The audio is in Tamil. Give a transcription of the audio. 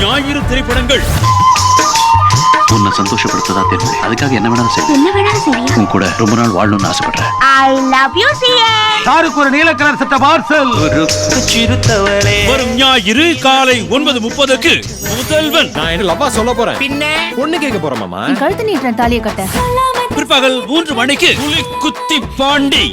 ஞாயிறு திரைப்படங்கள். உன்னை சந்தோஷப்படுத்ததா தெரியும். அதுக்காக என்ன வேணாலும் செய்ய. என்ன வேணாலும் செய்ய. உன் கூட ரொம்ப நாள் வாழணும்னு ஆசைப்படுறேன். I love you CM. சாருக்கு ஒரு நீல கலர் சட்டை பார்சல். சிறுத்தவளே. வரும் ஞாயிறு காலை 9:30க்கு முதல்வன். நான் என்ன லவ்வா சொல்ல போறேன். பின்ன பொண்ணு கேட்க போறேன் மாமா. கழுத்து நீட்டுற தாலியை கட்ட. பிற்பகல் 3 மணிக்கு புலிக்குத்தி பாண்டி.